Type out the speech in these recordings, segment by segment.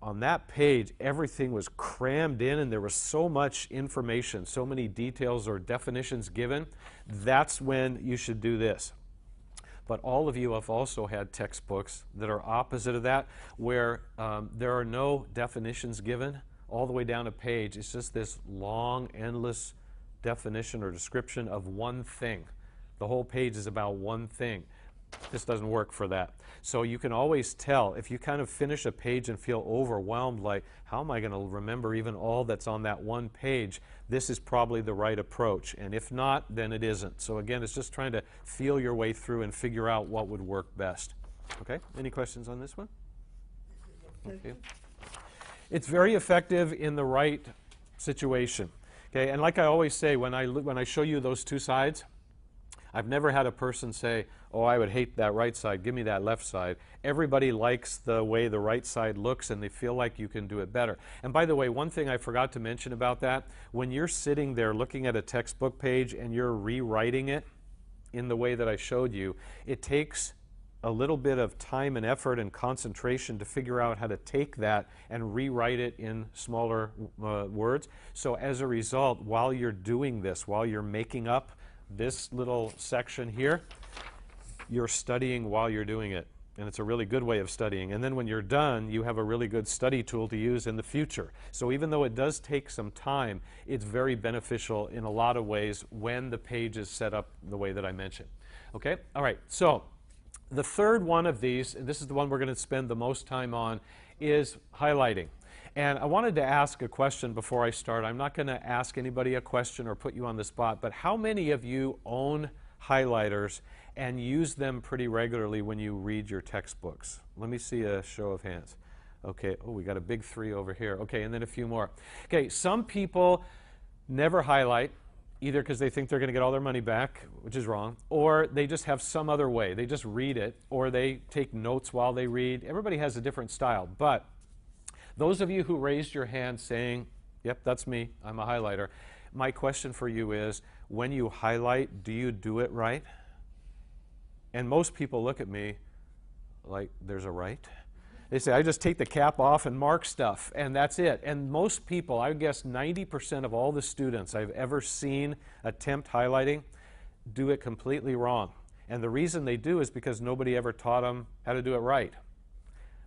on that page, everything was crammed in and there was so much information, so many details or definitions given. That's when you should do this. But all of you have also had textbooks that are opposite of that, where there are no definitions given all the way down a page. It's just this long, endless definition or description of one thing. The whole page is about one thing. This doesn't work for that. So you can always tell if you kind of finish a page and feel overwhelmed, like, how am I going to remember even all that's on that one page? This is probably the right approach. And if not, then it isn't. So again, it's just trying to feel your way through and figure out what would work best. Okay? Any questions on this one? Okay. It's very effective in the right situation. Okay? And like I always say, when I show you those two sides, I've never had a person say, oh, I would hate that right side, give me that left side. Everybody likes the way the right side looks and they feel like you can do it better. And by the way, one thing I forgot to mention about that, when you're sitting there looking at a textbook page and you're rewriting it in the way that I showed you, it takes a little bit of time and effort and concentration to figure out how to take that and rewrite it in smaller words. So as a result, while you're doing this, while you're making up this little section here, you're studying while you're doing it. And it's a really good way of studying. And then when you're done, you have a really good study tool to use in the future. So even though it does take some time, it's very beneficial in a lot of ways when the page is set up the way that I mentioned. Okay? All right. So the third one of these, and this is the one we're going to spend the most time on, is highlighting. And I wanted to ask a question before I start. I'm not going to ask anybody a question or put you on the spot, but how many of you own highlighters and use them pretty regularly when you read your textbooks? Let me see a show of hands. Okay, oh, we got a big 3 over here. Okay, and then a few more. Okay, some people never highlight, either because they think they're going to get all their money back, which is wrong, or they just have some other way. They just read it, or they take notes while they read. Everybody has a different style, but those of you who raised your hand saying, yep, that's me, I'm a highlighter, my question for you is, when you highlight, do you do it right? And most people look at me like, there's a right? They say, I just take the cap off and mark stuff, and that's it. And most people, I guess 90% of all the students I've ever seen attempt highlighting do it completely wrong. And the reason they do is because nobody ever taught them how to do it right.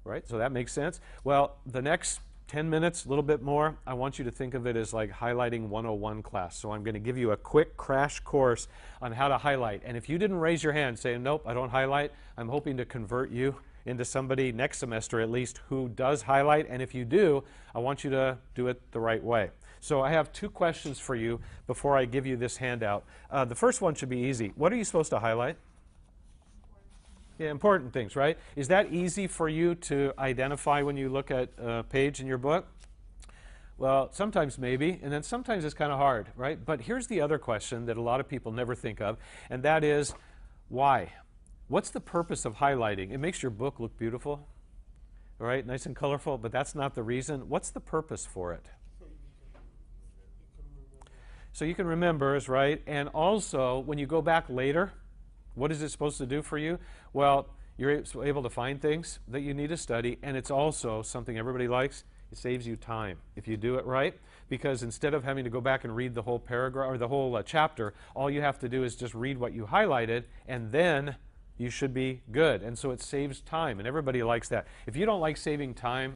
Right? So that makes sense. Well, the next 10 minutes, a little bit more, I want you to think of it as like highlighting 101 class. So I'm going to give you a quick crash course on how to highlight. And if you didn't raise your hand saying, nope, I don't highlight, I'm hoping to convert you into somebody next semester at least who does highlight. And if you do, I want you to do it the right way. So I have 2 questions for you before I give you this handout. The first one should be easy. What are you supposed to highlight? Yeah, important things, right? Is that easy for you to identify when you look at a page in your book? Well, sometimes maybe, and then sometimes it's kind of hard, right? But here's the other question that a lot of people never think of, and that is, why? What's the purpose of highlighting? It makes your book look beautiful, right? Nice and colorful, but that's not the reason. What's the purpose for it? So you can remember, right? And also, when you go back later, what is it supposed to do for you? Well, you're able to find things that you need to study, and it's also something everybody likes. It saves you time if you do it right, because instead of having to go back and read the whole paragraph or the whole chapter, all you have to do is just read what you highlighted, and then you should be good. And so it saves time, and everybody likes that. If you don't like saving time,